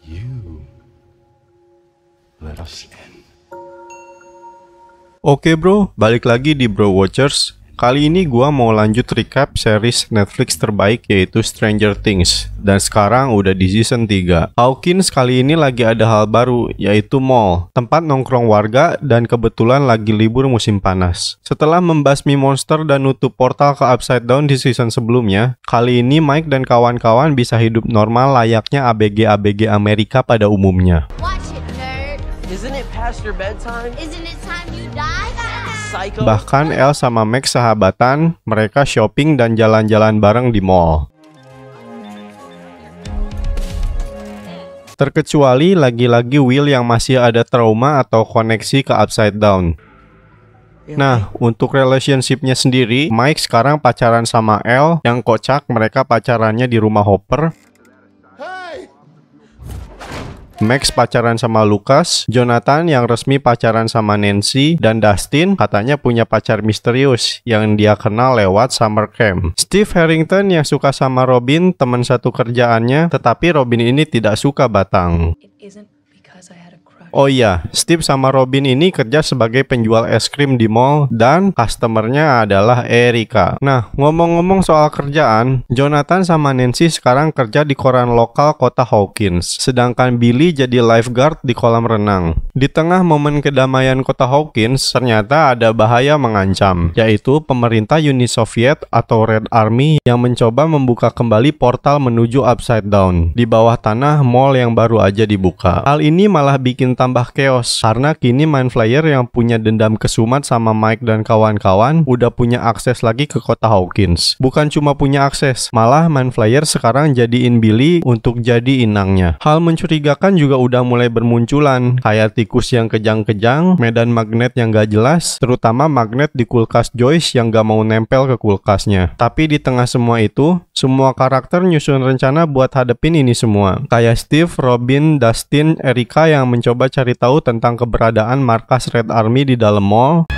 You let us in. Oke bro, balik lagi di Bro Watchers. Kali ini gua mau lanjut recap series Netflix terbaik yaitu Stranger Things. Dan sekarang udah di season 3. Hawkins kali ini lagi ada hal baru yaitu mall, tempat nongkrong warga dan kebetulan lagi libur musim panas. Setelah membasmi monster dan nutup portal ke Upside Down di season sebelumnya, kali ini Mike dan kawan-kawan bisa hidup normal layaknya ABG-ABG Amerika pada umumnya. Watch it, nerd. Isn't it past your bedtime? Isn't it time you die? Psycho. Bahkan El sama Max sahabatan, mereka shopping dan jalan-jalan bareng di mall. Terkecuali lagi-lagi Will yang masih ada trauma atau koneksi ke Upside Down. Nah, untuk relationship-nya sendiri, Mike sekarang pacaran sama El, yang kocak mereka pacarannya di rumah Hopper. Max pacaran sama Lucas, Jonathan yang resmi pacaran sama Nancy, dan Dustin katanya punya pacar misterius yang dia kenal lewat summer camp. Steve Harrington yang suka sama Robin, teman satu kerjaannya, tetapi Robin ini tidak suka Batang. Oh iya, Steve sama Robin ini kerja sebagai penjual es krim di mall dan customernya adalah Erika. Nah, ngomong-ngomong soal kerjaan, Jonathan sama Nancy sekarang kerja di koran lokal kota Hawkins, sedangkan Billy jadi lifeguard di kolam renang. Di tengah momen kedamaian kota Hawkins, ternyata ada bahaya mengancam, yaitu pemerintah Uni Soviet atau Red Army yang mencoba membuka kembali portal menuju Upside Down di bawah tanah mall yang baru aja dibuka. Hal ini malah bikin tambah chaos karena kini Mind Flayer yang punya dendam kesumat sama Mike dan kawan-kawan udah punya akses lagi ke kota Hawkins. Bukan cuma punya akses, malah Mind Flayer sekarang jadiin Billy untuk jadi inangnya. Hal mencurigakan juga udah mulai bermunculan, kayak tikus yang kejang-kejang, medan magnet yang gak jelas, terutama magnet di kulkas Joyce yang gak mau nempel ke kulkasnya. Tapi di tengah semua itu, semua karakter nyusun rencana buat hadepin ini semua. Kayak Steve, Robin, Dustin, Erika yang mencoba cari tahu tentang keberadaan markas Red Army di dalam mall.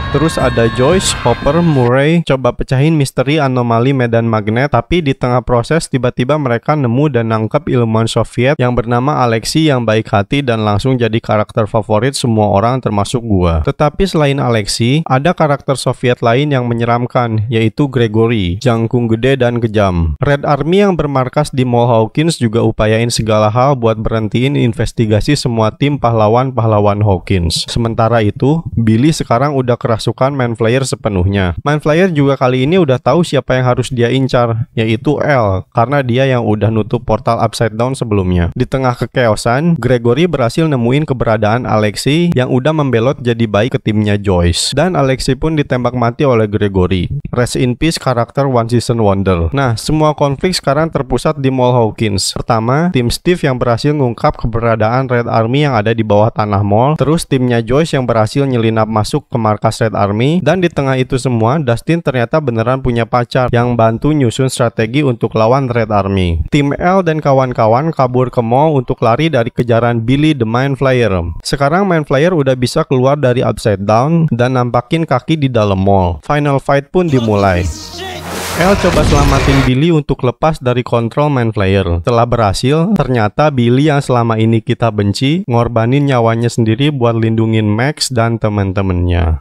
Terus ada Joyce, Hopper, Murray coba pecahin misteri anomali medan magnet, tapi di tengah proses tiba-tiba mereka nemu dan nangkep ilmuwan Soviet yang bernama Alexei yang baik hati dan langsung jadi karakter favorit semua orang termasuk gua. Tetapi selain Alexei, ada karakter Soviet lain yang menyeramkan, yaitu Gregory, jangkung gede dan kejam. Red Army yang bermarkas di Mall Hawkins juga upayain segala hal buat berhentiin investigasi semua tim pahlawan-pahlawan Hawkins. Sementara itu, Billy sekarang udah kerasukan Mind Flayer sepenuhnya. Mind Flayer juga kali ini udah tahu siapa yang harus dia incar, yaitu El, karena dia yang udah nutup portal Upside Down sebelumnya. Di tengah kekeosan, Gregory berhasil nemuin keberadaan Alexei yang udah membelot jadi baik ke timnya Joyce. Dan Alexei pun ditembak mati oleh Gregory. Rest in peace karakter One Season Wonder. Nah, semua konflik sekarang terpusat di Mall Hawkins. Pertama, tim Steve yang berhasil ngungkap keberadaan Red Army yang ada di bawah tanah mall. Terus timnya Joyce yang berhasil nyelinap masuk ke markas Red Army, dan di tengah itu semua Dustin ternyata beneran punya pacar yang bantu nyusun strategi untuk lawan Red Army. Tim L dan kawan-kawan kabur ke mall untuk lari dari kejaran Billy the Mind Flayer. Sekarang Mind Flayer udah bisa keluar dari Upside Down dan nampakin kaki di dalam mall. Final fight pun dimulai. El coba selamatin Billy untuk lepas dari kontrol Mind Flayer. Setelah berhasil, ternyata Billy yang selama ini kita benci ngorbanin nyawanya sendiri buat lindungin Max dan temen-temennya.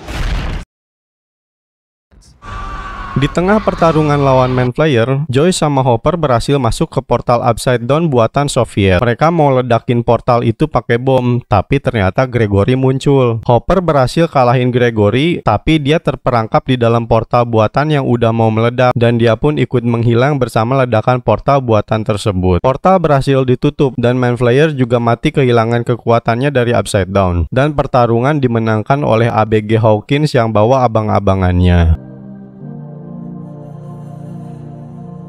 Di tengah pertarungan lawan Mind Flayer, Joyce sama Hopper berhasil masuk ke portal Upside Down buatan Soviet. Mereka mau ledakin portal itu pakai bom, tapi ternyata Gregory muncul. Hopper berhasil kalahin Gregory, tapi dia terperangkap di dalam portal buatan yang udah mau meledak, dan dia pun ikut menghilang bersama ledakan portal buatan tersebut. Portal berhasil ditutup, dan Mind Flayer juga mati kehilangan kekuatannya dari Upside Down. Dan pertarungan dimenangkan oleh ABG Hawkins yang bawa abang-abangannya.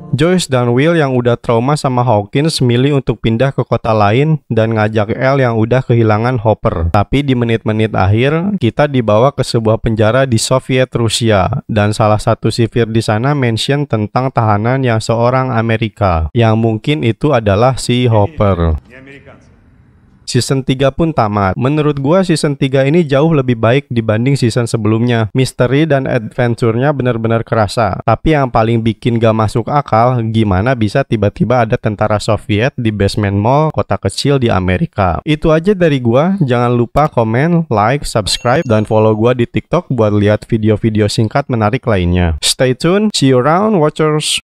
Joyce dan Will yang udah trauma sama Hawkins milih untuk pindah ke kota lain dan ngajak El yang udah kehilangan Hopper. Tapi di menit-menit akhir, kita dibawa ke sebuah penjara di Soviet Rusia dan salah satu sipir di sana mention tentang tahanan yang seorang Amerika, yang mungkin itu adalah si Hopper. Season 3 pun tamat. Menurut gua season 3 ini jauh lebih baik dibanding season sebelumnya. Misteri dan adventure-nya benar-benar kerasa. Tapi yang paling bikin gak masuk akal, gimana bisa tiba-tiba ada tentara Soviet di basement mall kota kecil di Amerika. Itu aja dari gua. Jangan lupa komen, like, subscribe, dan follow gua di TikTok buat lihat video-video singkat menarik lainnya. Stay tuned, see you around watchers.